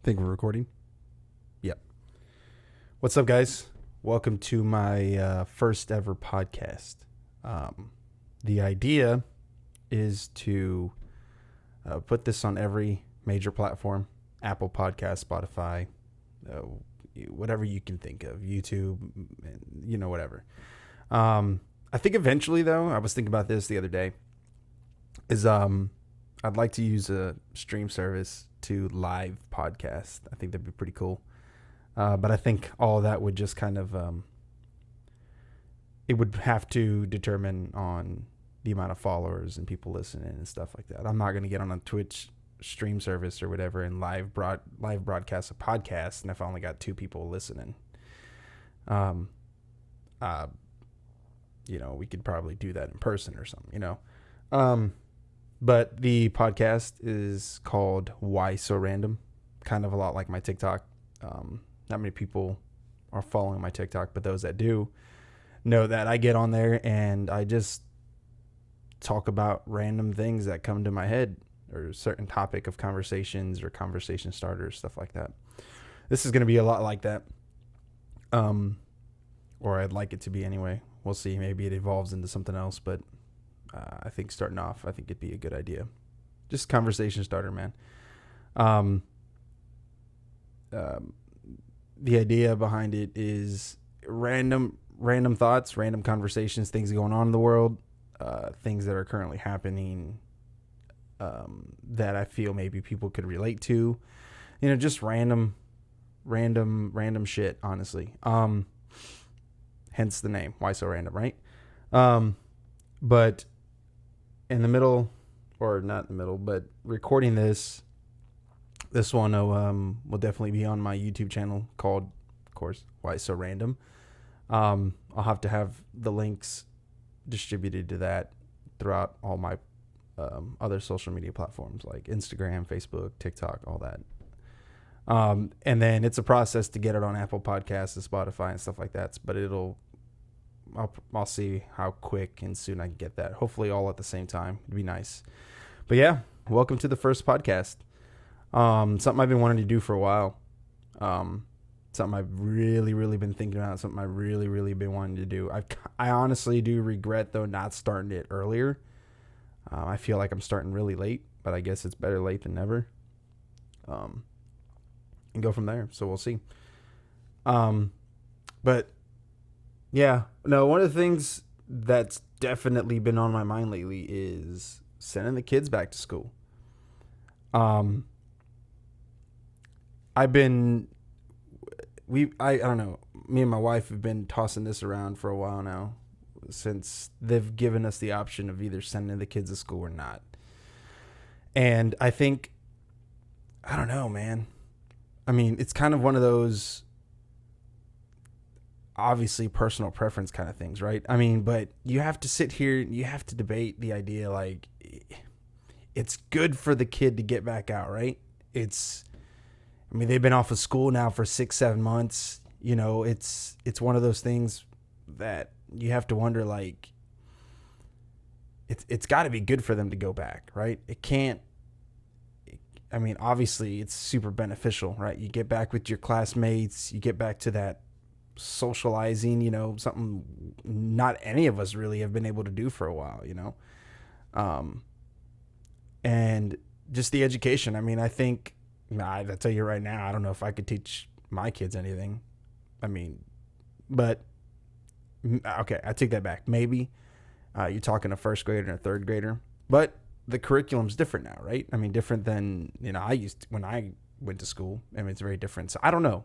Think we're recording? Yep. What's up, guys? Welcome to my first ever podcast. The idea is to put this on every major platform: Apple Podcast, Spotify, uh, whatever you can think of, YouTube, whatever. I think eventually, though, I was thinking about this the other day, is I'd like to use a stream service to live podcast. I think that'd be pretty cool. But I think all of that would just kind of, it would have to determine on the amount of followers and people listening and stuff like that. I'm not going to get on a Twitch stream service or whatever and live broadcast a podcast, and if I only got 2 people listening. We could probably do that in person or something, But the podcast is called Why So Random, kind of a lot like my TikTok. Not many people are following my TikTok, but those that do know that I get on there and I just talk about random things that come to my head or a certain topic of conversations or conversation starters, stuff like that. This is going to be a lot like that. Or I'd like it to be anyway. We'll see. Maybe it evolves into something else, but I think starting off, I think it'd be a good idea. Just conversation starter, man. The idea behind it is random thoughts, random conversations, things going on in the world, things that are currently happening, that I feel maybe people could relate to, just random shit, honestly. Hence the name, Why So Random, right? But in the middle, or not in the middle, but recording this one will definitely be on my YouTube channel called, of course, Why So Random. I'll have to have the links distributed to that throughout all my other social media platforms like Instagram, Facebook, TikTok, all that. And then it's a process to get it on Apple Podcasts and Spotify and stuff like that. But I'll see how quick and soon I can get that. Hopefully all at the same time. It'd be nice. But yeah, welcome to the first podcast. Something I've been wanting to do for a while. Something I've really, really been thinking about. Something I really, really been wanting to do. I honestly do regret, though, not starting it earlier. I feel like I'm starting really late, but I guess it's better late than never. And go from there. So we'll see. But yeah, no, one of the things that's definitely been on my mind lately is sending the kids back to school. I don't know. Me and my wife have been tossing this around for a while now, since they've given us the option of either sending the kids to school or not. And I think, I don't know, man. I mean, it's kind of one of those obviously personal preference kind of things, right? I mean, but you have to sit here and you have to debate the idea, like, it's good for the kid to get back out, right? They've been off of school now for 6-7 months. It's one of those things that you have to wonder, like, it's got to be good for them to go back, right? It can't. Obviously it's super beneficial, right? You get back with your classmates, you get back to that socializing, something not any of us really have been able to do for a while, and just the education. I think, I tell you right now, I don't know if I could teach my kids anything. But okay, I take that back. Maybe you're talking a first grader and a third grader, but the curriculum's different now, right? Different than, I used to, when I went to school. It's very different. So I don't know.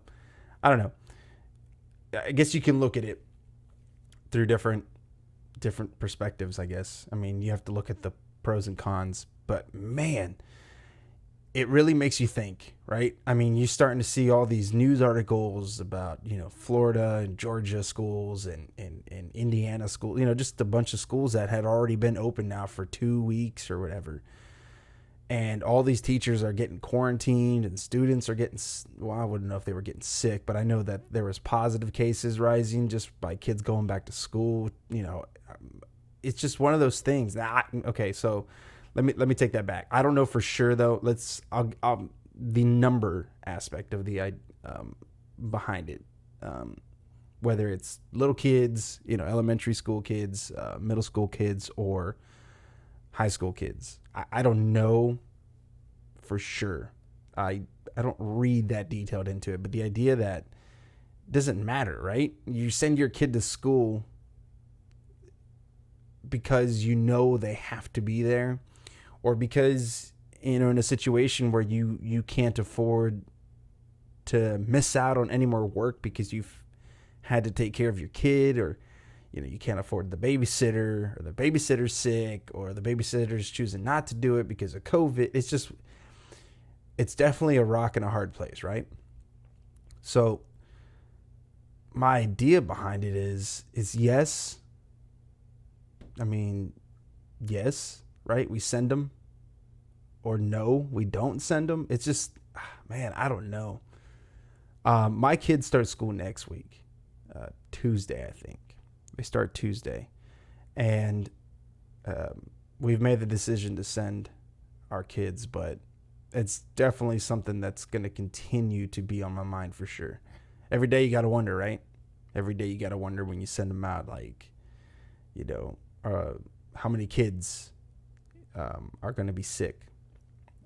I guess you can look at it through different perspectives, I guess. You have to look at the pros and cons, but man, it really makes you think, right? You're starting to see all these news articles about, Florida and Georgia schools and Indiana schools, just a bunch of schools that had already been open now for 2 weeks or whatever. And all these teachers are getting quarantined and students are getting, well, I wouldn't know if they were getting sick, but I know that there was positive cases rising just by kids going back to school. It's just one of those things. Okay, so let me take that back. I don't know for sure though. the number aspect of the behind it. Whether it's little kids, elementary school kids, middle school kids, or high school kids. I don't know for sure. I don't read that detailed into it, but the idea that it doesn't matter, right? You send your kid to school because they have to be there, or because in a situation where you can't afford to miss out on any more work because you've had to take care of your kid, or you can't afford the babysitter, or the babysitter's sick, or the babysitter's choosing not to do it because of COVID. It's definitely a rock and a hard place, right? So my idea behind it is yes. I mean, yes, right? We send them, or no, we don't send them. It's just, man, I don't know. My kids start school next week, Tuesday, I think. They start Tuesday, and we've made the decision to send our kids, but it's definitely something that's going to continue to be on my mind for sure. Every day you got to wonder, right? Every day you got to wonder when you send them out, like, how many kids are going to be sick?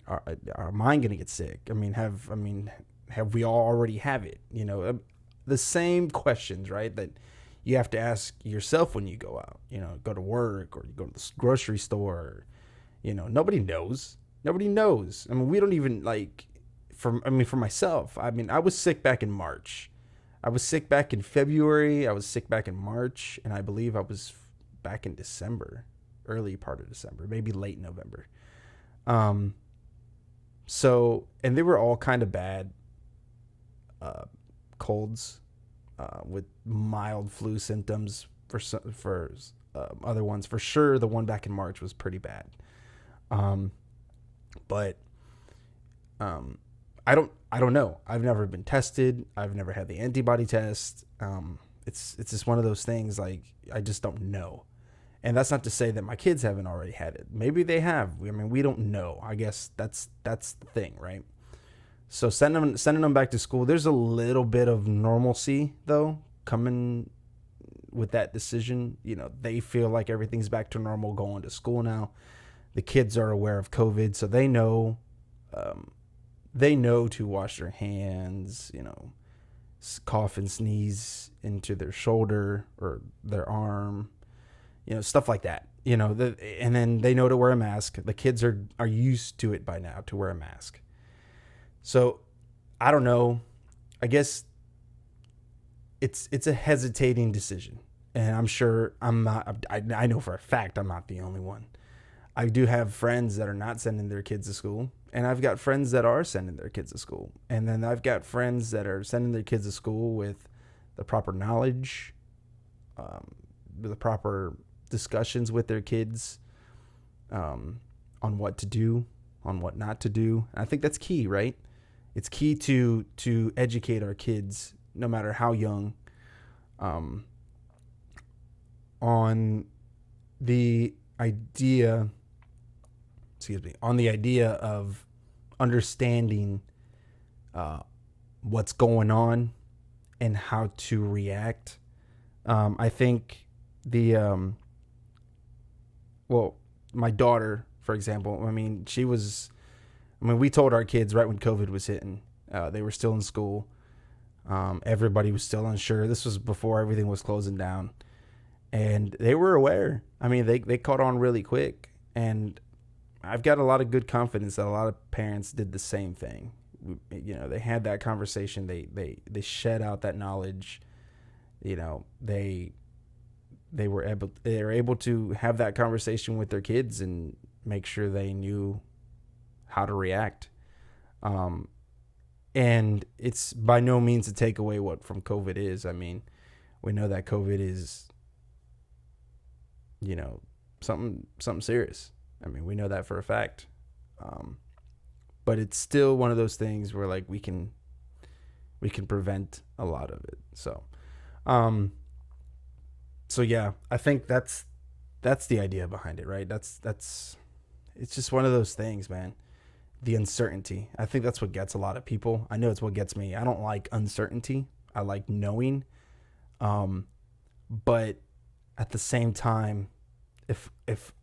Are mine going to get sick? Have we all already have it? The same questions, right? That you have to ask yourself when you go out, go to work, or you go to the grocery store. Nobody knows. Nobody knows. We don't even for myself. I was sick back in March. I was sick back in February. I was sick back in March. And I believe I was back in December, early part of December, maybe late November. So, and they were all kind of bad, colds, with mild flu symptoms for other ones. For sure, the one back in March was pretty bad. But I don't know. I've never been tested. I've never had the antibody test. It's just one of those things, like, I just don't know. And that's not to say that my kids haven't already had it. Maybe they have. We don't know. I guess that's the thing, right? So sending them back to school, there's a little bit of normalcy though coming with that decision. They feel like everything's back to normal going to school now. The kids are aware of COVID, so they know to wash their hands, cough and sneeze into their shoulder or their arm, stuff like that. And then they know to wear a mask. The kids are used to it by now, to wear a mask. So I don't know. I guess it's a hesitating decision, and I'm sure I'm not. I know for a fact I'm not the only one. I do have friends that are not sending their kids to school, and I've got friends that are sending their kids to school, and then I've got friends that are sending their kids to school with the proper knowledge, the proper discussions with their kids, on what to do, on what not to do. And I think that's key, right? It's key to educate our kids, no matter how young, on the idea of understanding what's going on and how to react. I think my daughter, for example, we told our kids right when COVID was hitting, they were still in school. Everybody was still unsure. This was before everything was closing down, and they were aware. They caught on really quick, and I've got a lot of good confidence that a lot of parents did the same thing. They had that conversation. They shed out that knowledge. They were able to have that conversation with their kids and make sure they knew how to react. And it's by no means to take away what from COVID is. We know that COVID is, something serious. We know that for a fact. But it's still one of those things where, like, we can prevent a lot of it. So yeah, I think that's the idea behind it, right? It's just one of those things, man. the uncertainty. I think that's what gets a lot of people. I know it's what gets me. I don't like uncertainty. I like knowing. But at the same time, if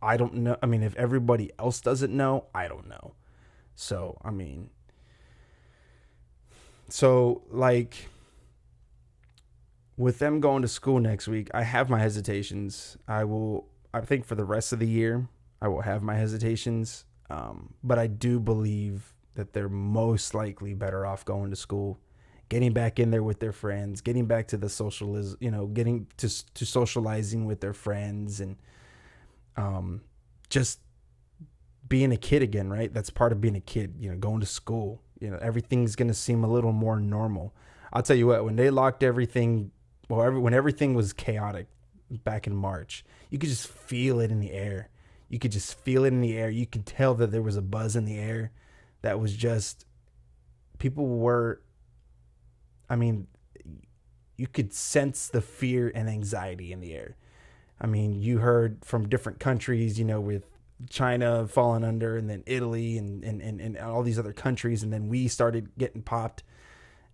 I don't know, I mean, if everybody else doesn't know, I don't know. So, I mean, so like with them going to school next week, I have my hesitations. I think for the rest of the year, I will have my hesitations. But I do believe that they're most likely better off going to school, getting back in there with their friends, getting back to the socialism, getting to socializing with their friends, and just being a kid again, right? That's part of being a kid, going to school. Everything's going to seem a little more normal. I'll tell you what, when they locked everything, when everything was chaotic back in March, you could just feel it in the air. You could just feel it in the air. You could tell that there was a buzz in the air that was just, people were, I mean, you could sense the fear and anxiety in the air. I mean, you heard from different countries, with China falling under, and then Italy and all these other countries. And then we started getting popped,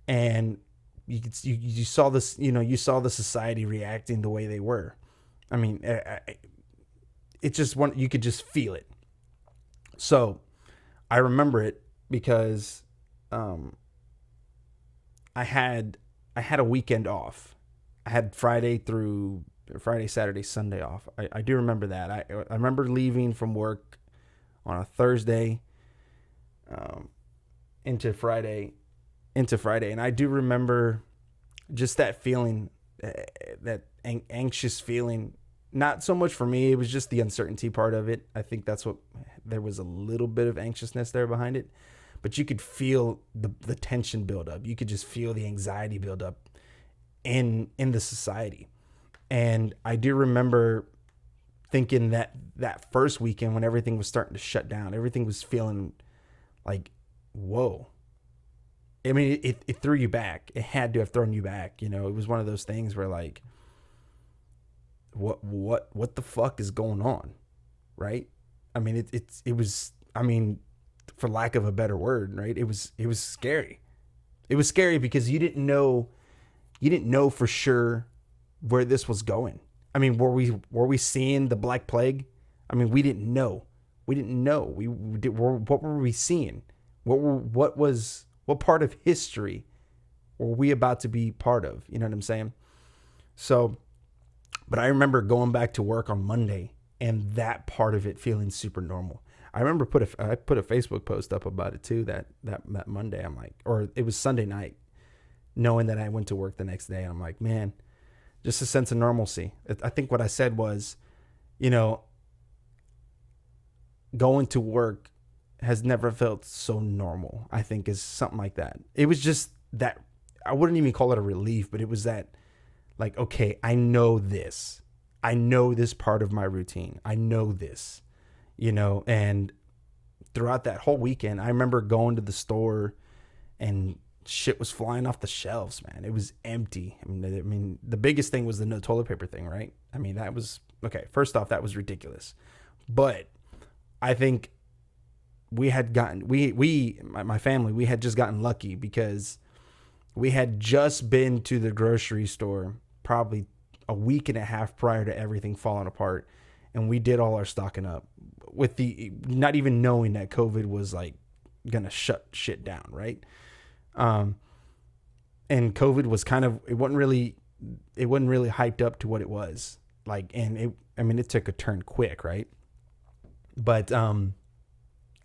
and you saw this, you saw the society reacting the way they were. I mean, it's just you could just feel it. So I remember it because I had a weekend off. I had Friday, Saturday, Sunday off. I do remember that. I remember leaving from work on a Thursday into Friday. And I do remember just that feeling, that anxious feeling. Not so much for me. It was just the uncertainty part of it. I think there was a little bit of anxiousness there behind it, but you could feel the tension build up. You could just feel the anxiety build up in the society. And I do remember thinking that first weekend when everything was starting to shut down, everything was feeling like, whoa. I mean, it threw you back. It had to have thrown you back. It was one of those things where like, what the fuck is going on, right? I mean, it was, I mean, for lack of a better word, right? It was scary. It was scary because you didn't know for sure where this was going. I mean, were we seeing the Black Plague? I mean, we didn't know. What were we seeing? What part of history were we about to be part of? You know what I'm saying? So, but I remember going back to work on Monday and that part of it feeling super normal. I remember I put a Facebook post up about it too, that Monday. I'm like, or it was Sunday night, knowing that I went to work the next day. And I'm like, man, just a sense of normalcy. I think what I said was, going to work has never felt so normal, I think, is something like that. It was just that, I wouldn't even call it a relief, but it was that, like, okay, I know this. I know this part of my routine. I know this, and throughout that whole weekend, I remember going to the store and shit was flying off the shelves, man. It was empty. I mean, the biggest thing was the no toilet paper thing, right? I mean, that was, okay, first off, that was ridiculous. But I think we had gotten, my family, we had just gotten lucky because we had just been to the grocery store probably a week and a half prior to everything falling apart. And we did all our stocking up with not even knowing that COVID was like going to shut shit down. Right. And COVID was kind of, it wasn't really hyped up to what it was like. And it took a turn quick. Right. But,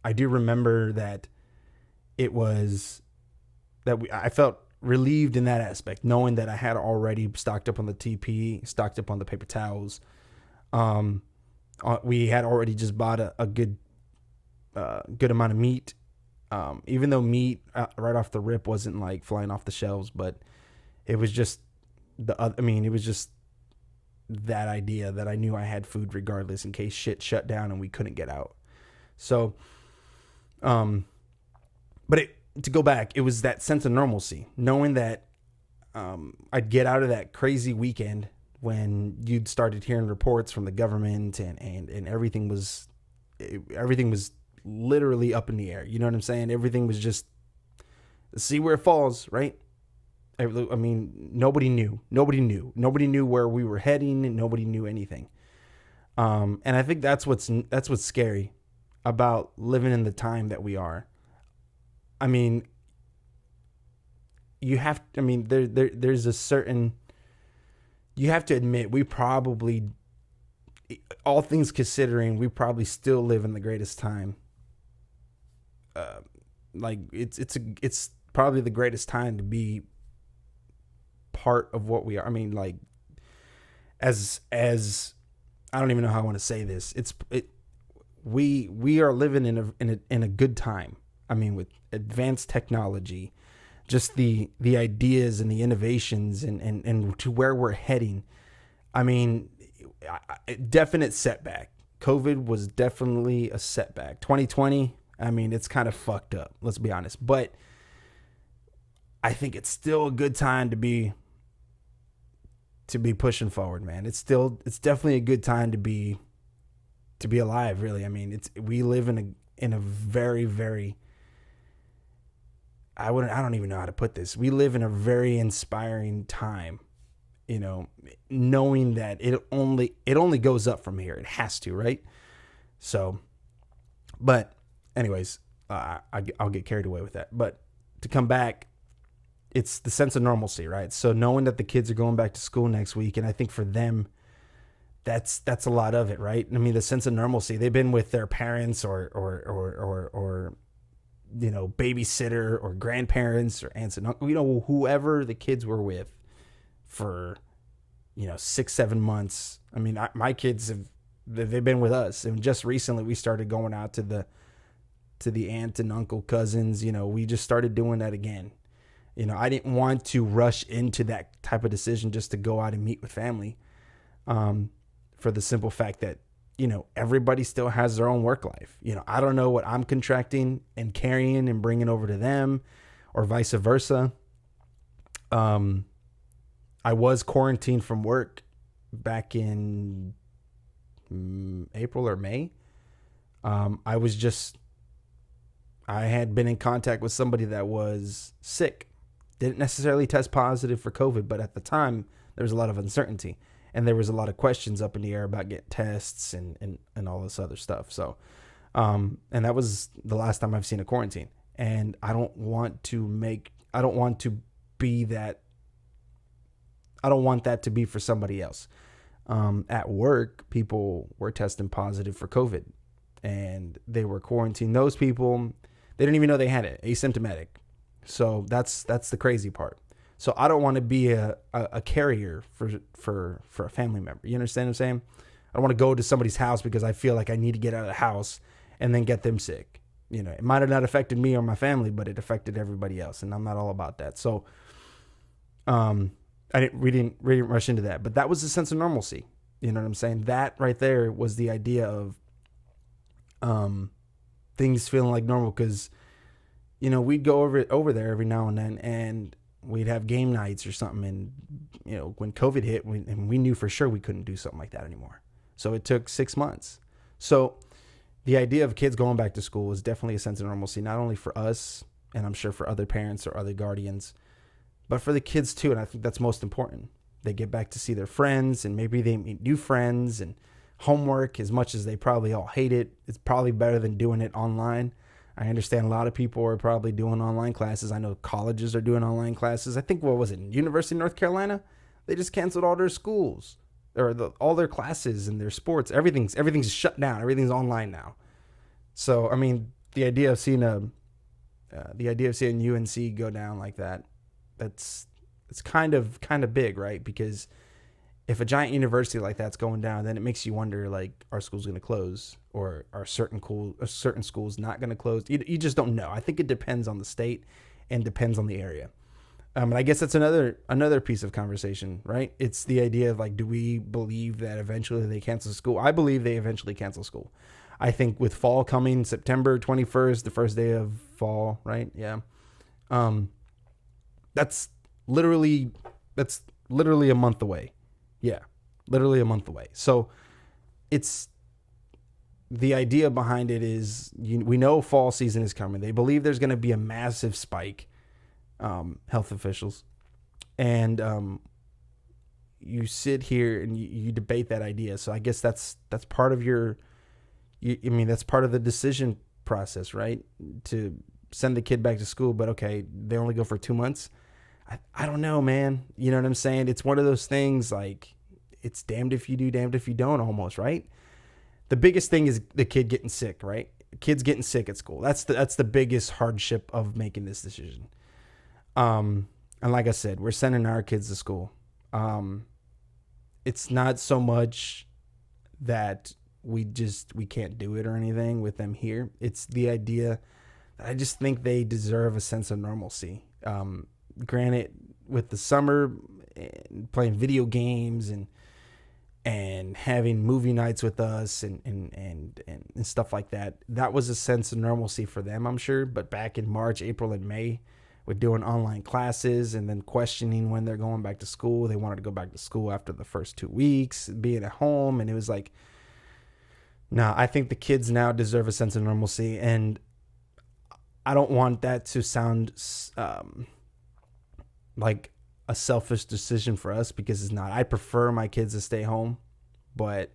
I do remember that it was that I felt relieved in that aspect, knowing that I had already stocked up on the TP, stocked up on the paper towels. We had already just bought a good amount of meat. Even though meat right off the rip wasn't like flying off the shelves, but it was just it was just that idea that I knew I had food regardless in case shit shut down and we couldn't get out. So, but to go back, it was that sense of normalcy, knowing that I'd get out of that crazy weekend when you'd started hearing reports from the government and everything was literally up in the air. You know what I'm saying? Everything was just see where it falls, right? I mean, nobody knew. Nobody knew where we were heading, and nobody knew anything. And I think that's what's scary about living in the time that we are. I mean, there's a certain, you have to admit, we probably, all things considering, we probably still live in the greatest time. Like it's probably the greatest time to be part of what we are. I mean, like, as I don't even know how I want to say this. We are living in a good time. I mean, with advanced technology, just the ideas and the innovations and to where we're heading. I mean, definite setback. COVID was definitely a setback. 2020, I mean, it's kind of fucked up. Let's be honest. But I think it's still a good time to be pushing forward, man. It's definitely a good time to be alive, really. I mean, we live in a very, very, I don't even know how to put this. We live in a very inspiring time, you know, knowing that it only goes up from here. It has to, right? So, but anyways, I'll get carried away with that. But to come back, it's the sense of normalcy, right? So knowing that the kids are going back to school next week, and I think for them, that's a lot of it, right? I mean, the sense of normalcy. They've been with their parents or you know, babysitter or grandparents or aunts and uncles, you know, whoever the kids were with for, you know, 6-7 months. I mean, my kids they've been with us, and just recently we started going out to the aunt and uncle cousins. You know, we just started doing that again. You know, I didn't want to rush into that type of decision just to go out and meet with family, for the simple fact that, you know, everybody still has their own work life. You know, I don't know what I'm contracting and carrying and bringing over to them, or vice versa. I was quarantined from work back in April or May. I had been in contact with somebody that was sick. Didn't necessarily test positive for COVID, but at the time there was a lot of uncertainty, and there was a lot of questions up in the air about getting tests and all this other stuff. So, and that was the last time I've seen a quarantine, and I don't want that to be for somebody else. At work, people were testing positive for COVID, and they were quarantined. Those people, they didn't even know they had it, asymptomatic. So that's the crazy part. So I don't want to be a carrier for a family member. You understand what I'm saying? I don't want to go to somebody's house because I feel like I need to get out of the house and then get them sick. You know, it might have not affected me or my family, but it affected everybody else, and I'm not all about that. So, we didn't rush into that, but that was the sense of normalcy. You know what I'm saying? That right there was the idea of things feeling like normal, because, you know, we'd go over there every now and then, and we'd have game nights or something. And, you know, when COVID hit, we knew for sure we couldn't do something like that anymore. So it took 6 months. So the idea of kids going back to school is definitely a sense of normalcy, not only for us, and I'm sure for other parents or other guardians, but for the kids too. And I think that's most important. They get back to see their friends, and maybe they meet new friends, and homework, as much as they probably all hate it, it's probably better than doing it online. I understand a lot of people are probably doing online classes. I know colleges are doing online classes. I think, what was it, University of North Carolina? They just canceled all their schools, or all their classes and their sports. Everything's shut down. Everything's online now. So, I mean, the idea of seeing UNC go down like that, it's kind of big, right? Because if a giant university like that's going down, then it makes you wonder, like, are schools going to close, or are certain schools not going to close? You just don't know. I think it depends on the state and depends on the area. And I guess that's another piece of conversation, right? It's the idea of, like, do we believe that eventually they cancel school? I believe they eventually cancel school. I think with fall coming, September 21st, the first day of fall, right? Yeah. That's literally a month away. Yeah, literally a month away. So it's the idea behind it is we know fall season is coming. They believe there's going to be a massive spike, health officials. And you sit here and you debate that idea. So I guess that's part of that's part of the decision process, right? To send the kid back to school, but okay, they only go for 2 months. I don't know, man. You know what I'm saying? It's one of those things like it's damned if you do, damned if you don't almost, right? The biggest thing is the kid getting sick, right? Kids getting sick at school. That's the biggest hardship of making this decision. And like I said, we're sending our kids to school. It's not so much that we can't do it or anything with them here. It's the idea that I just think they deserve a sense of normalcy. Granted, with the summer, playing video games and having movie nights with us and stuff like that, that was a sense of normalcy for them, I'm sure. But back in March, April, and May, with doing online classes and then questioning when they're going back to school, they wanted to go back to school after the first 2 weeks, being at home, and it was like, no, I think the kids now deserve a sense of normalcy, and I don't want that to sound like a selfish decision for us, because it's not. I prefer my kids to stay home, but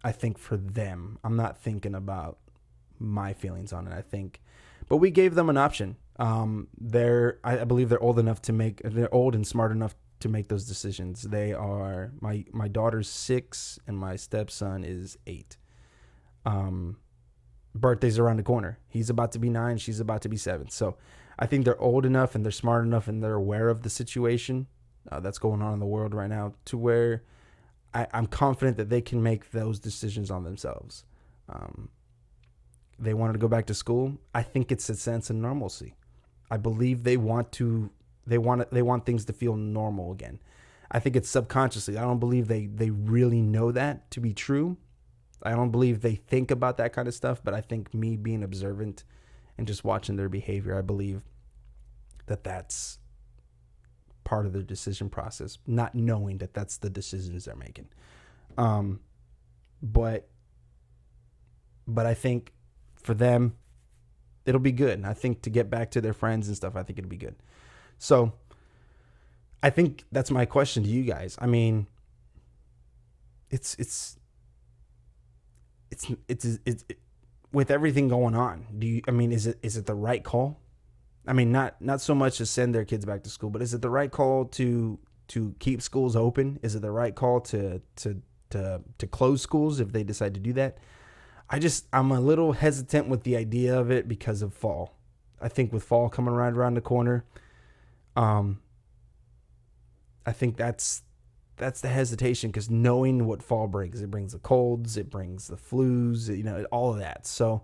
I think for them, I'm not thinking about my feelings on it. But we gave them an option. I believe they're old and smart enough to make those decisions. They are, my daughter's 6 and my stepson is 8. Birthday's around the corner. He's about to be 9. She's about to be 7. So I think they're old enough and they're smart enough and they're aware of the situation that's going on in the world right now, to where I'm confident that they can make those decisions on themselves. They wanted to go back to school. I think it's a sense of normalcy. I believe they want things to feel normal again. I think it's subconsciously. I don't believe they really know that to be true. I don't believe they think about that kind of stuff, but I think me being observant and just watching their behavior, I believe that that's part of their decision process, not knowing that that's the decisions they're making. But I think for them, it'll be good. And I think to get back to their friends and stuff, I think it'll be good. So I think that's my question to you guys. I mean, it's with everything going on. Is it the right call? I mean, not so much to send their kids back to school, but is it the right call to keep schools open? Is it the right call to close schools if they decide to do that? I'm a little hesitant with the idea of it because of fall. I think with fall coming right around the corner, I think that's the hesitation, because knowing what fall brings, it brings the colds, it brings the flus, all of that. So,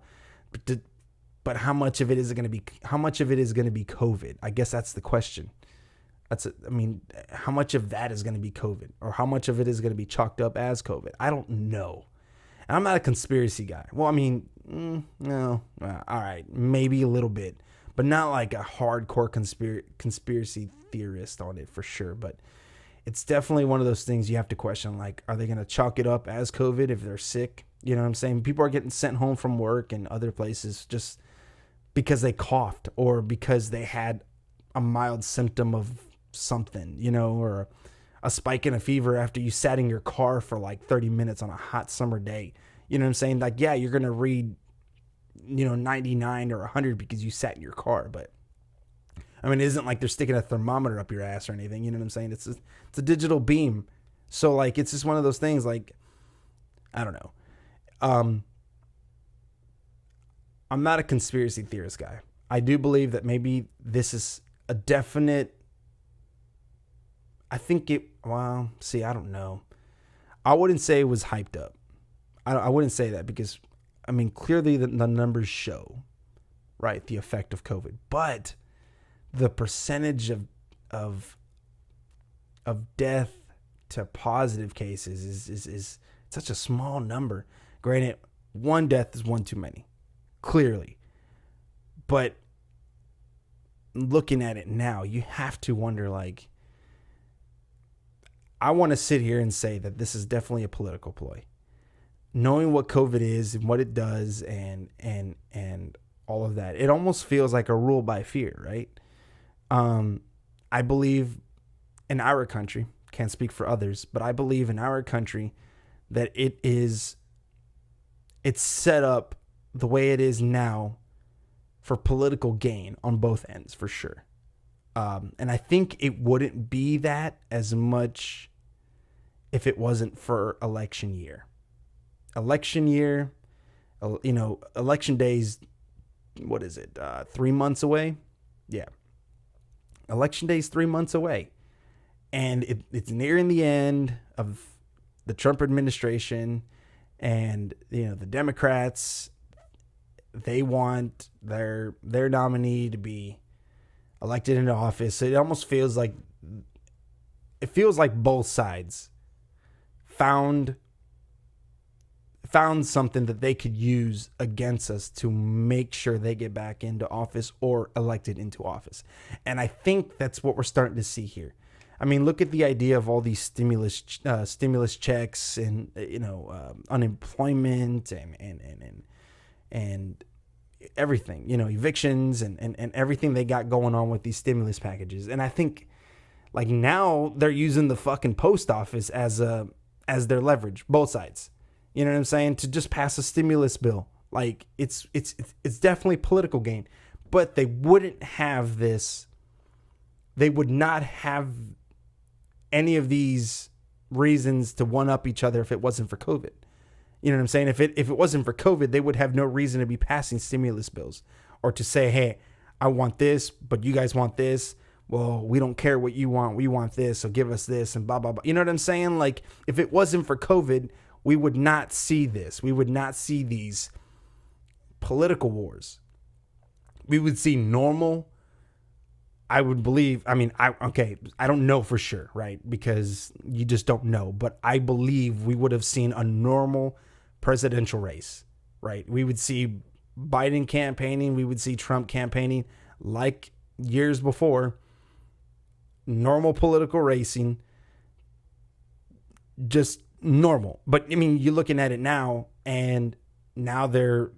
but how much of it is going to be? How much of it is going to be COVID? I guess that's the question. How much of that is going to be COVID, or how much of it is going to be chalked up as COVID? I don't know. And I'm not a conspiracy guy. Well, no. All right, maybe a little bit, but not like a hardcore conspiracy theorist on it for sure. But it's definitely one of those things you have to question, like, are they going to chalk it up as COVID if they're sick? You know what I'm saying? People are getting sent home from work and other places just because they coughed or because they had a mild symptom of something, or a spike in a fever after you sat in your car for like 30 minutes on a hot summer day. You know what I'm saying? Like, yeah, you're going to read, 99 or 100 because you sat in your car, but it isn't like they're sticking a thermometer up your ass or anything. You know what I'm saying? It's a digital beam. So like, it's just one of those things, like, I don't know. I'm not a conspiracy theorist guy. I do believe that maybe this is a definite, I don't know. I wouldn't say it was hyped up. I wouldn't say that because, clearly the numbers show, right, the effect of COVID. But the percentage of death to positive cases is such a small number. Granted, one death is one too many, clearly. But looking at it now, you have to wonder, like, I want to sit here and say that this is definitely a political ploy. knowing what COVID is and what it does and all of that, it almost feels like a rule by fear, right? I believe in our country, can't speak for others, but I believe in our country that it's set up the way it is now for political gain on both ends, for sure. And I think it wouldn't be that as much if it wasn't for election year. Election year, election days, what is it? 3 months away? Yeah. Election day's 3 months away. And it's nearing the end of the Trump administration, and the Democrats, they want their nominee to be elected into office. So it almost feels like both sides found something that they could use against us to make sure they get back into office or elected into office. And I think that's what we're starting to see here. I mean, look at the idea of all these stimulus checks and unemployment and everything, evictions and everything they got going on with these stimulus packages. And I think like now they're using the fucking post office as their leverage, both sides. You know what I'm saying? To just pass a stimulus bill. Like it's definitely political gain, but they wouldn't have this. They would not have any of these reasons to one up each other if it wasn't for COVID. You know what I'm saying? If it wasn't for COVID, they would have no reason to be passing stimulus bills or to say, hey, I want this, but you guys want this. Well, we don't care what you want. We want this. So give us this and blah, blah, blah. You know what I'm saying? Like if it wasn't for COVID, we would not see this. We would not see these political wars. We would see normal. I would believe, I don't know for sure, right? Because you just don't know. But I believe we would have seen a normal presidential race, right? We would see Biden campaigning. We would see Trump campaigning like years before. Normal political racing. Just normal. But I mean, you're looking at it now, and now they're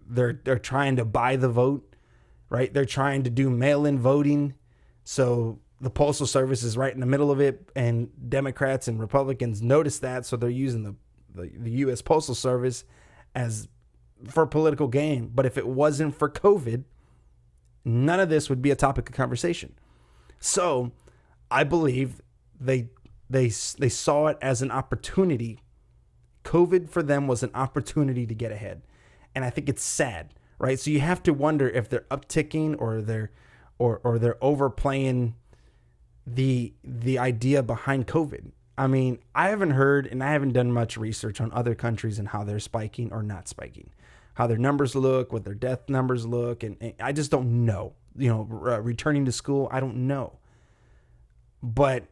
trying to buy the vote, right? They're trying to do mail-in voting. So the Postal Service is right in the middle of it, and Democrats and Republicans notice that, so they're using the U.S. Postal Service as for political gain. But if it wasn't for COVID, none of this would be a topic of conversation. So I believe they saw it as an opportunity. COVID for them was an opportunity to get ahead, and I think it's sad, right? So you have to wonder if they're upticking or they're overplaying the idea behind COVID. I mean, I haven't heard and I haven't done much research on other countries and how they're spiking or not spiking, how their numbers look, what their death numbers look. And I just don't know, returning to school. I don't know. But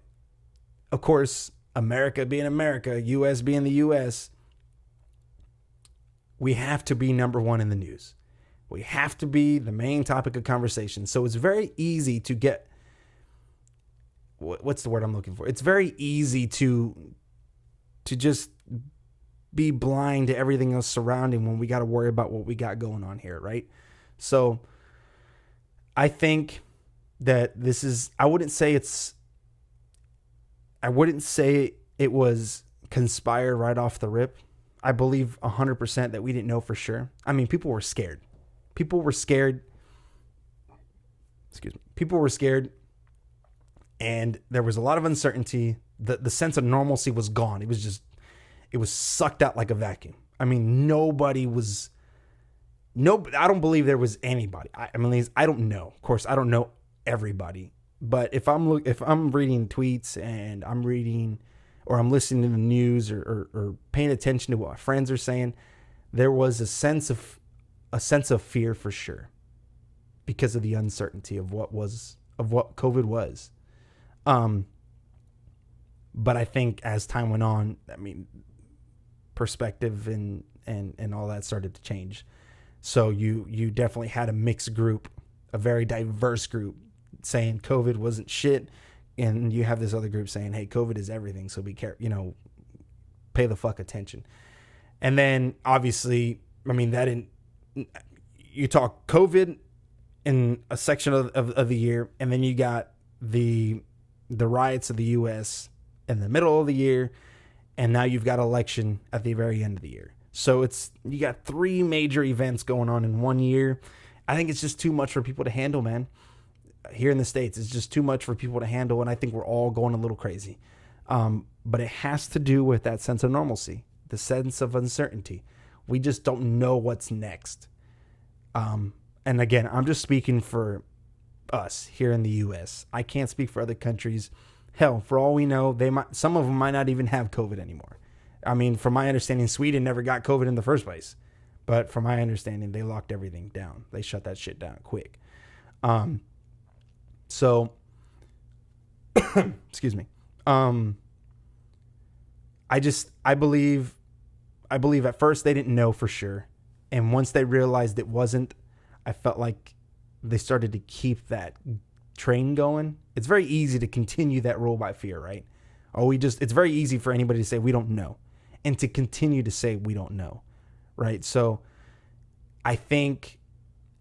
of course, America being America, US being the US, we have to be number one in the news. We have to be the main topic of conversation. So it's very easy to get, what's the word I'm looking for? It's very easy to just be blind to everything else surrounding when we got to worry about what we got going on here, right? So I think that this is, I wouldn't say it was conspired right off the rip. I believe 100% that we didn't know for sure. I mean, people were scared. People were scared. People were scared. And there was a lot of uncertainty. The sense of normalcy was gone. It was sucked out like a vacuum. I mean, I don't believe there was anybody. I don't know. Of course, I don't know everybody. But if I'm reading tweets and I'm reading or I'm listening to the news or paying attention to what my friends are saying, there was a sense of fear for sure because of the uncertainty of what COVID was. But I think as time went on, I mean, perspective and all that started to change. So you definitely had a mixed group, a very diverse group saying COVID wasn't shit. And you have this other group saying, hey, COVID is everything. So be careful, pay the fuck attention. And then obviously, I mean, you talk COVID in a section of the year, and then you got the riots of the U.S. in the middle of the year, and now you've got election at the very end of the year. So you got 3 major events going on in 1 year. I think it's just too much for people to handle, man. Here in the States, it's just too much for people to handle, and I think we're all going a little crazy. But it has to do with that sense of normalcy, the sense of uncertainty. We just don't know what's next. And again, I'm just speaking for us here in the U.S. I can't speak for other countries. Hell, for all we know, some of them might not even have COVID anymore. I mean, from my understanding, Sweden never got COVID in the first place. But from my understanding, they locked everything down. They shut that shit down quick. So, excuse me. I believe at first they didn't know for sure. And once they realized it wasn't, I felt like they started to keep that train going. It's very easy to continue that rule by fear, right? It's very easy for anybody to say, we don't know. And to continue to say, we don't know, right? So I think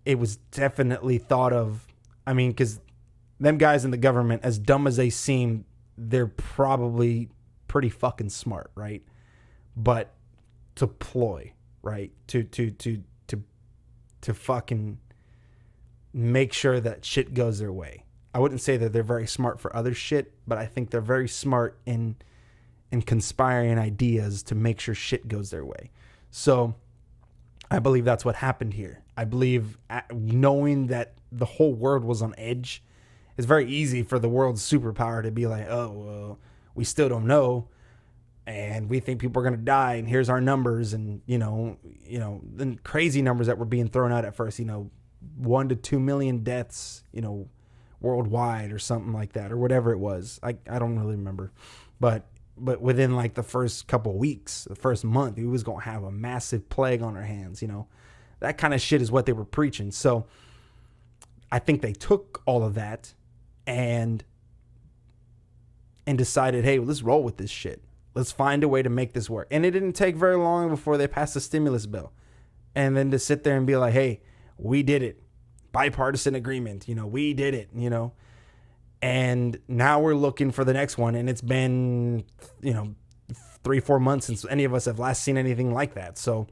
it was definitely thought of, I mean, because them guys in the government, as dumb as they seem, they're probably pretty fucking smart, right? But to ploy, right? To fucking make sure that shit goes their way. I wouldn't say that they're very smart for other shit, but I think they're very smart in conspiring ideas to make sure shit goes their way. So I believe that's what happened here. I believe knowing that the whole world was on edge, it's very easy for the world's superpower to be like, oh, well, we still don't know. And we think people are going to die. And here's our numbers. And, the crazy numbers that were being thrown out at first, 1 to 2 million deaths, worldwide or something like that, or whatever it was. I don't really remember. But within like the first couple of weeks, the first month, we was going to have a massive plague on our hands. That kind of shit is what they were preaching. So I think they took all of that and decided, hey, let's roll with this shit. Let's find a way to make this work. And it didn't take very long before they passed a stimulus bill. And then to sit there and be like, hey, we did it. Bipartisan agreement. We did it, And now we're looking for the next one. And it's been, 3-4 months since any of us have last seen anything like that. So,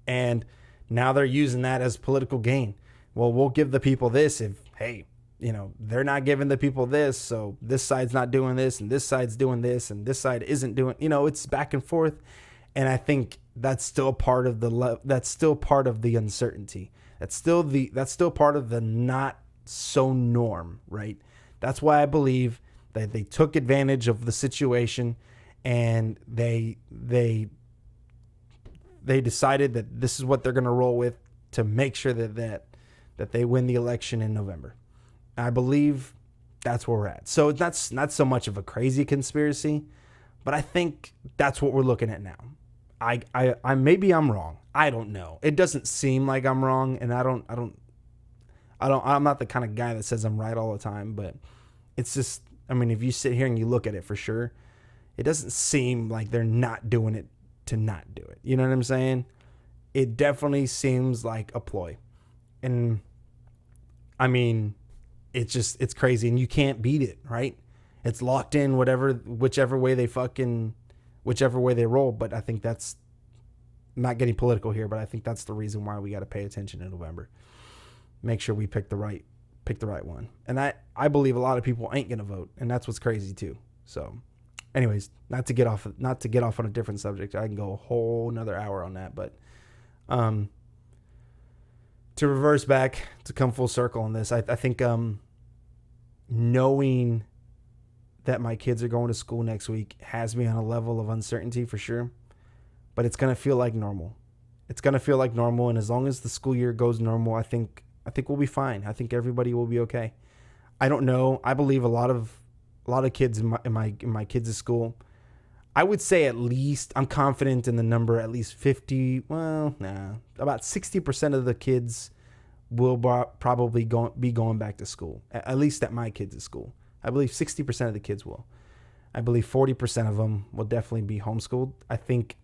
and now they're using that as political gain. Well, we'll give the people this if, hey, they're not giving the people this. So this side's not doing this and this side's doing this and this side isn't doing, it's back and forth. And I think that's still part of that's still part of the uncertainty. That's still part of the not so norm, right? That's why I believe that they took advantage of the situation and they decided that this is what they're going to roll with to make sure that they win the election in November. I believe that's where we're at. So that's not so much of a crazy conspiracy, but I think that's what we're looking at now. I maybe I'm wrong. I don't know. It doesn't seem like I'm wrong, and I'm not the kind of guy that says I'm right all the time, but it's just, I mean, if you sit here and you look at it for sure, it doesn't seem like they're not doing it to not do it. You know what I'm saying? It definitely seems like a ploy. And I mean, it's crazy, and you can't beat it, right? It's locked in, whichever way they roll. But I think that's, I'm not getting political here, but I think that's the reason why we got to pay attention in November. Make sure we pick the right one. And I believe a lot of people ain't gonna vote, and that's what's crazy too. So, anyways, not to get off on a different subject. I can go a whole another hour on that, but to reverse back, to come full circle on this, I think knowing that my kids are going to school next week has me on a level of uncertainty for sure, but it's going to feel like normal. It's going to feel like normal. And as long as the school year goes normal, I think we'll be fine. I think everybody will be okay. I don't know. I believe a lot of kids in my kids' school, I would say at least, I'm confident in the number, at least 50, about 60% of the kids will probably be going back to school, at least at my kids' school. I believe 60% of the kids will. I believe 40% of them will definitely be homeschooled. I think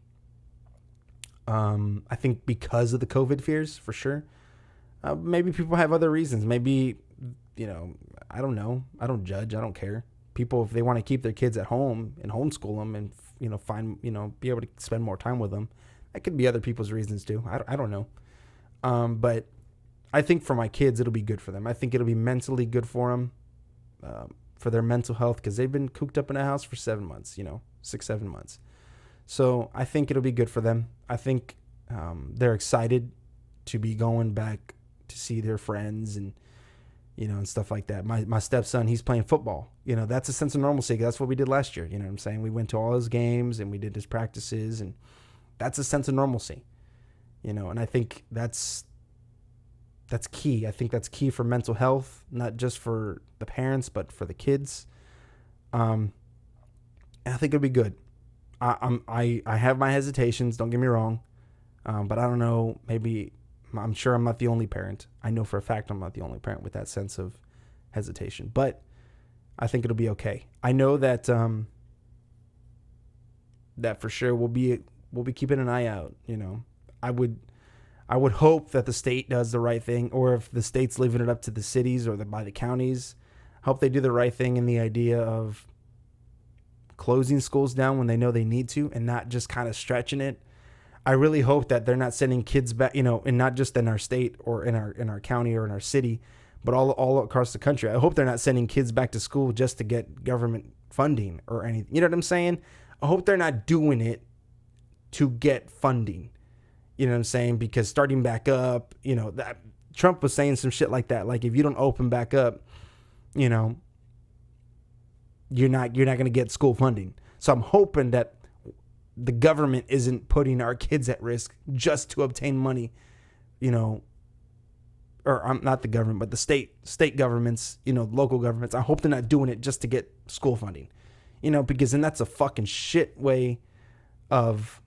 I think because of the COVID fears, for sure. Maybe people have other reasons. Maybe, I don't know. I don't judge. I don't care. People, if they want to keep their kids at home and homeschool them and, be able to spend more time with them, that could be other people's reasons too. I don't know. But I think for my kids, it'll be good for them. I think it'll be mentally good for them, for their mental health, because they've been cooped up in a house for 7 months, 6-7 months. So I think it'll be good for them. I think they're excited to be going back to see their friends and, and stuff like that. My stepson, he's playing football. That's a sense of normalcy. That's what we did last year. You know what I'm saying? We went to all his games and we did his practices, and that's a sense of normalcy. And I think that's key. I think that's key for mental health, not just for the parents, but for the kids. And I think it'll be good. I have my hesitations, don't get me wrong. But I don't know, maybe, I'm sure I'm not the only parent. I know for a fact I'm not the only parent with that sense of hesitation, but I think it'll be okay. I know that, that for sure we'll be keeping an eye out. I would hope that the state does the right thing, or if the state's leaving it up to the cities or by the counties, I hope they do the right thing in the idea of closing schools down when they know they need to, and not just kind of stretching it. I really hope that they're not sending kids back, and not just in our state or in our county or in our city, but all across the country. I hope they're not sending kids back to school just to get government funding or anything. You know what I'm saying? I hope they're not doing it to get funding. You know what I'm saying? Because starting back up, that Trump was saying some shit like that. Like, if you don't open back up, you're not going to get school funding. So I'm hoping that the government isn't putting our kids at risk just to obtain money, or not the government, but the state governments, local governments. I hope they're not doing it just to get school funding, because then that's a fucking shit way of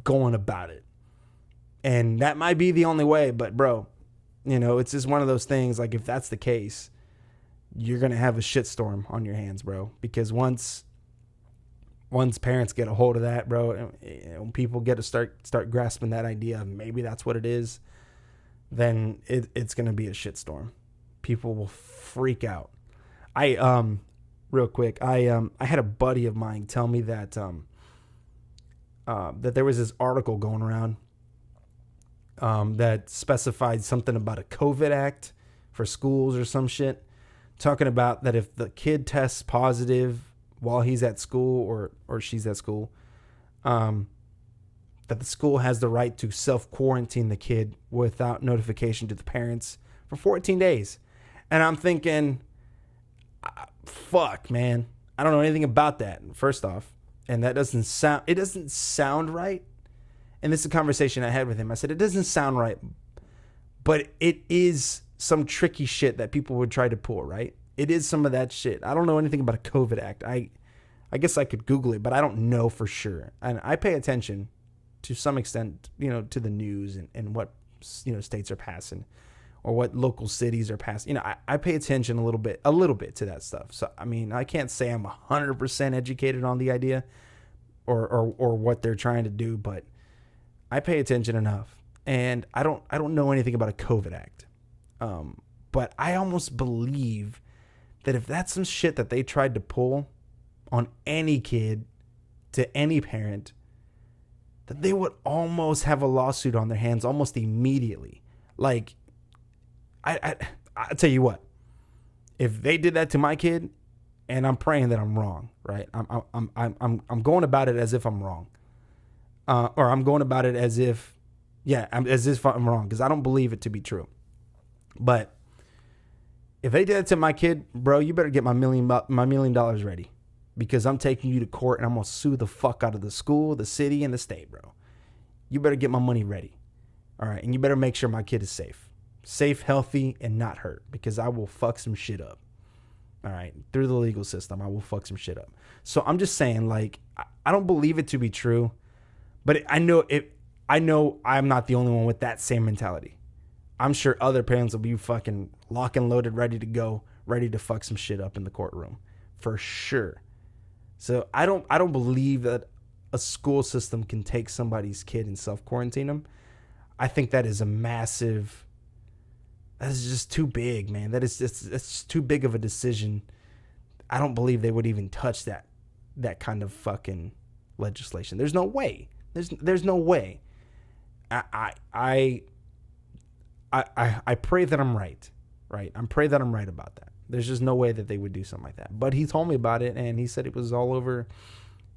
going about it. And that might be the only way, but bro, it's just one of those things. Like, if that's the case, you're going to have a shitstorm on your hands, bro, because once parents get a hold of that, bro, and people get to start grasping that idea, maybe that's what it is, then it's going to be a shitstorm. People will freak out. Real quick, I had a buddy of mine tell me that that there was this article going around that specified something about a COVID act for schools or some shit, talking about that if the kid tests positive while he's at school or she's at school, that the school has the right to self-quarantine the kid without notification to the parents for 14 days. And I'm thinking, fuck, man. I don't know anything about that, first off. And it doesn't sound right. And this is a conversation I had with him. I said, it doesn't sound right, but it is some tricky shit that people would try to pull, right? It is some of that shit. I don't know anything about a COVID act. I guess I could Google it, but I don't know for sure. And I pay attention to some extent, to the news and what, states are passing or what local cities are passing. I pay attention a little bit to that stuff. So, I mean, I can't say I'm 100% educated on the idea or what they're trying to do, but I pay attention enough. And I don't know anything about a COVID act. But I almost believe that if that's some shit that they tried to pull on any kid to any parent, that they would almost have a lawsuit on their hands almost immediately. Like, I tell you what, if they did that to my kid, and I'm praying that I'm wrong, right? I'm going about it as if I'm wrong, or I'm going about it as if I'm wrong, because I don't believe it to be true. But if they did that to my kid, bro, you better get my $1 million ready, because I'm taking you to court and I'm going to sue the fuck out of the school, the city, and the state, bro. You better get my money ready. All right. And you better make sure my kid is safe, healthy, and not hurt, because I will fuck some shit up. All right. Through the legal system, I will fuck some shit up. So I'm just saying, like, I don't believe it to be true, but I know I'm not the only one with that same mentality. I'm sure other parents will be fucking lock and loaded, ready to go, ready to fuck some shit up in the courtroom for sure. So I don't believe that a school system can take somebody's kid and self-quarantine them, I think that is a massive, that is just too big, man. That's just too big of a decision. I don't believe they would even touch that kind of fucking legislation. There's no way. There's no way. I pray that I'm right. Right? I pray that I'm right about that. There's just no way that they would do something like that. But he told me about it, and he said it was all over.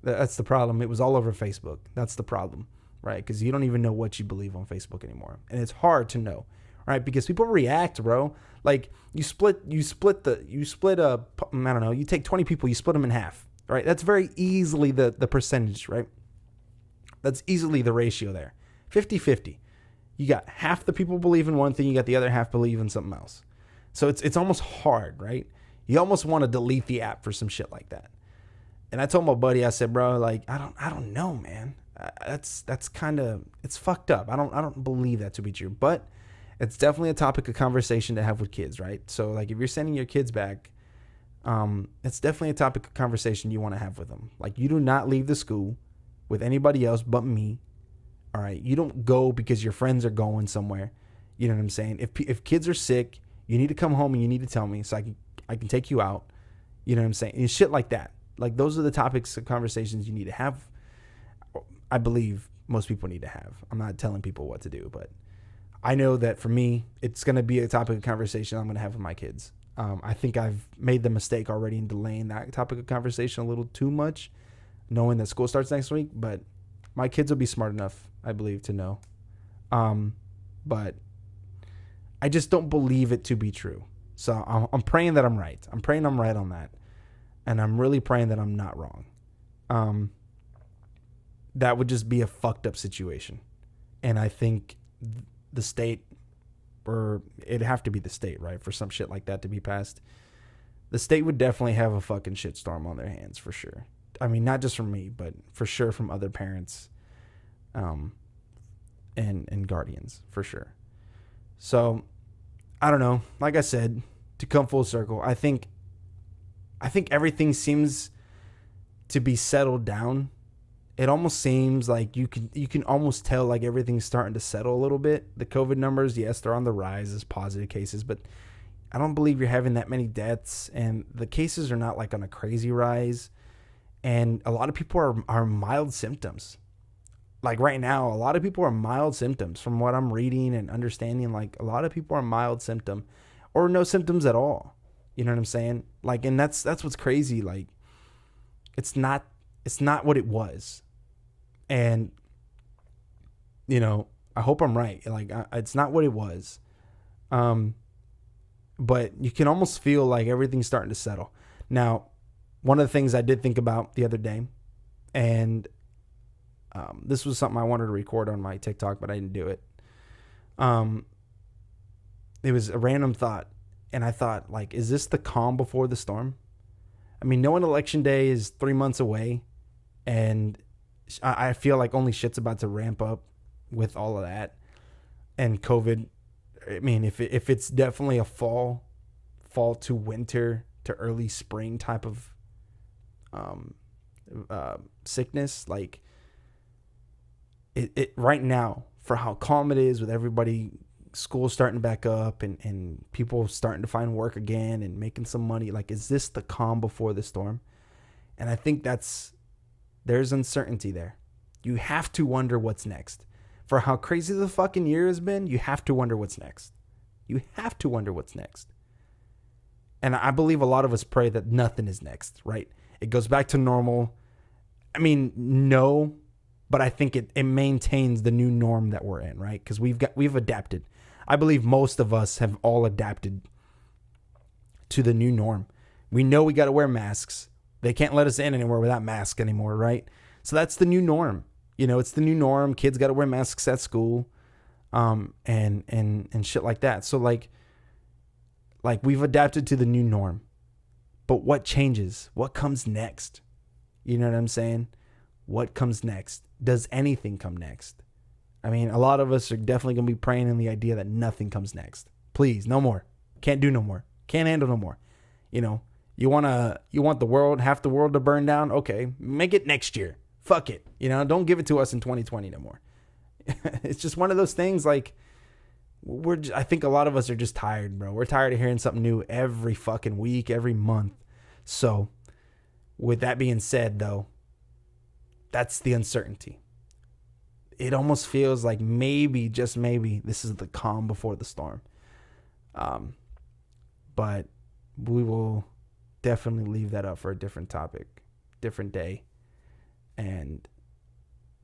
That's the problem. It was all over Facebook. That's the problem, right? Because you don't even know what you believe on Facebook anymore, and it's hard to know, right? Because people react, bro. Like you split a, I don't know. You take 20 people, you split them in half, right? That's very easily the percentage, right? That's easily the ratio there, 50-50. You got half the people believe in one thing, you got the other half believe in something else. So it's almost hard, right? You almost want to delete the app for some shit like that. And I told my buddy, I said, bro, like I don't know, man. That's kind of, it's fucked up. I don't believe that to be true, but it's definitely a topic of conversation to have with kids, right? So like if you're sending your kids back, it's definitely a topic of conversation you want to have with them. Like you do not leave the school with anybody else but me. All right, you don't go because your friends are going somewhere. You know what I'm saying? If kids are sick, you need to come home and you need to tell me so I can take you out. You know what I'm saying? And shit like that. Like those are the topics of conversations you need to have. I believe most people need to have. I'm not telling people what to do, but I know that for me, it's going to be a topic of conversation I'm going to have with my kids. I think I've made the mistake already in delaying that topic of conversation a little too much, knowing that school starts next week, but my kids will be smart enough, I believe, to know. But I just don't believe it to be true. So I'm praying that I'm right. I'm praying I'm right on that. And I'm really praying that I'm not wrong. That would just be a fucked up situation. And I think the state, or it'd have to be the state, right? For some shit like that to be passed. The state would definitely have a fucking shitstorm on their hands for sure. I mean, not just from me, but for sure from other parents and guardians, for sure. So, I don't know. Like I said, to come full circle, I think everything seems to be settled down. It almost seems like you can almost tell like everything's starting to settle a little bit. The COVID numbers, yes, they're on the rise as positive cases, but I don't believe you're having that many deaths, and the cases are not like on a crazy rise. And a lot of people are mild symptoms. Like right now, a lot of people are mild symptoms from what I'm reading and understanding. Like a lot of people are mild symptom or no symptoms at all. You know what I'm saying? Like, and that's what's crazy. Like it's not what it was. And, you know, I hope I'm right. Like it's not what it was. But you can almost feel like everything's starting to settle. Now, one of the things I did think about the other day, and this was something I wanted to record on my TikTok, but I didn't do it. It was a random thought, and I thought, like, is this the calm before the storm? I mean, knowing Election Day is 3 months away, and I feel like only shit's about to ramp up with all of that. And COVID, I mean, if it's definitely a fall to winter to early spring type of sickness, like it right now, for how calm it is with everybody, school starting back up and people starting to find work again and making some money, like, is this the calm before the storm? And I think there's uncertainty there. You have to wonder what's next. For how crazy the fucking year has been, you have to wonder what's next. You have to wonder what's next. And I believe a lot of us pray that nothing is next, right? It goes back to normal. I mean, no, but I think it maintains the new norm that we're in, right? Because we've adapted. I believe most of us have all adapted to the new norm. We know we got to wear masks. They can't let us in anywhere without masks anymore, right? So that's the new norm. You know, it's the new norm. Kids got to wear masks at school, and shit like that. So like we've adapted to the new norm. But what changes? What comes next? You know what I'm saying? What comes next? Does anything come next? I mean, a lot of us are definitely going to be praying in the idea that nothing comes next. Please, no more. Can't do no more. Can't handle no more. You know, you want the world, half the world to burn down? Okay, make it next year. Fuck it. You know, don't give it to us in 2020 no more. It's just one of those things like I think a lot of us are just tired, bro. We're tired of hearing something new every fucking week, every month. So with that being said, though, that's the uncertainty. It almost feels like maybe, just maybe, this is the calm before the storm. But we will definitely leave that up for a different topic, different day, and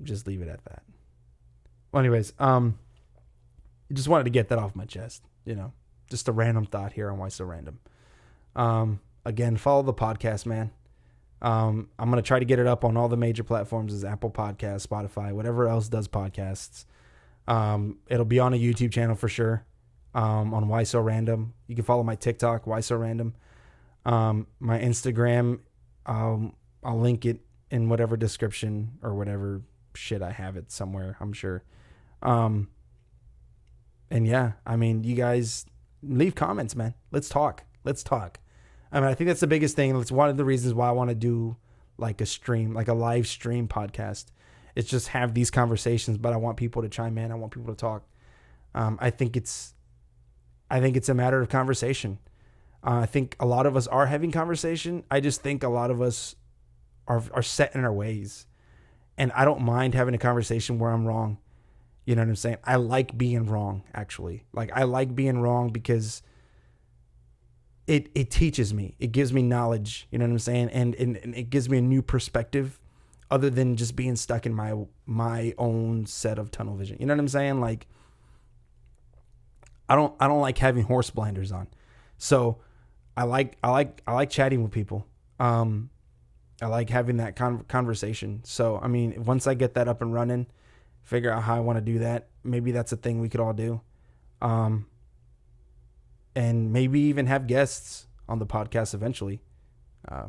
just leave it at that. Well, anyways, just wanted to get that off my chest, you know, just a random thought here on Why So Random. Again, follow the podcast, man. I'm going to try to get it up on all the major platforms as Apple Podcasts, Spotify, whatever else does podcasts. It'll be on a YouTube channel for sure. On Why So Random. You can follow my TikTok, Why So Random. My Instagram, I'll link it in whatever description or whatever shit I have it somewhere, I'm sure. And yeah, I mean, you guys leave comments, man. Let's talk. I mean, I think that's the biggest thing. It's one of the reasons why I want to do like a stream, like a live stream podcast. It's just have these conversations, but I want people to chime in. I want people to talk. I think it's a matter of conversation. I think a lot of us are having conversation. I just think a lot of us are set in our ways. And I don't mind having a conversation where I'm wrong. You know what I'm saying? I like being wrong, actually. Like, I like being wrong because it teaches me. It gives me knowledge. You know what I'm saying? And it gives me a new perspective other than just being stuck in my own set of tunnel vision. You know what I'm saying? Like, I don't like having horse blinders on. So I like chatting with people. I like having that conversation. So, I mean, once I get that up and running, figure out how I want to do that, maybe that's a thing we could all do. And maybe even have guests on the podcast eventually,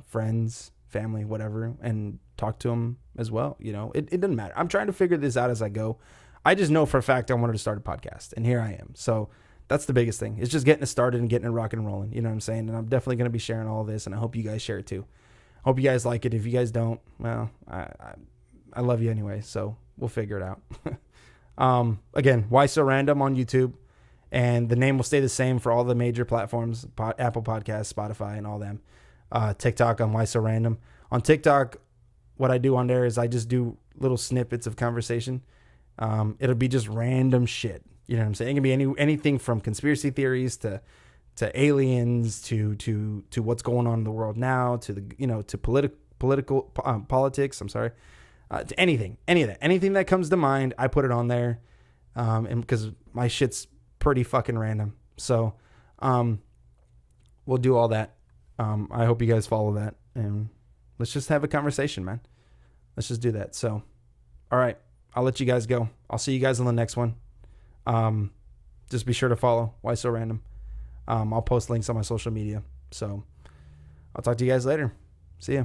friends, family, whatever, and talk to them as well. You know, it doesn't matter. I'm trying to figure this out as I go. I just know for a fact I wanted to start a podcast, and here I am. So that's the biggest thing. It's just getting it started and getting it rocking and rolling. You know what I'm saying? And I'm definitely going to be sharing all this, and I hope you guys share it too. I hope you guys like it. If you guys don't, well, I love you anyway, so we'll figure it out. Again, Why So Random on YouTube, and the name will stay the same for all the major platforms, Apple Podcasts, Spotify, and all them. TikTok on Why So Random. On TikTok, what I do on there is I just do little snippets of conversation. It'll be just random shit. You know what I'm saying? It can be anything from conspiracy theories to aliens to what's going on in the world now, to the, you know, to political politics. I'm sorry, to anything, any of that, anything that comes to mind, I put it on there, and because my shit's pretty fucking random. So, we'll do all that. I hope you guys follow that, and let's just have a conversation, man. Let's just do that. So, all right, I'll let you guys go. I'll see you guys on the next one. Just be sure to follow Why So Random. I'll post links on my social media. So I'll talk to you guys later. See ya.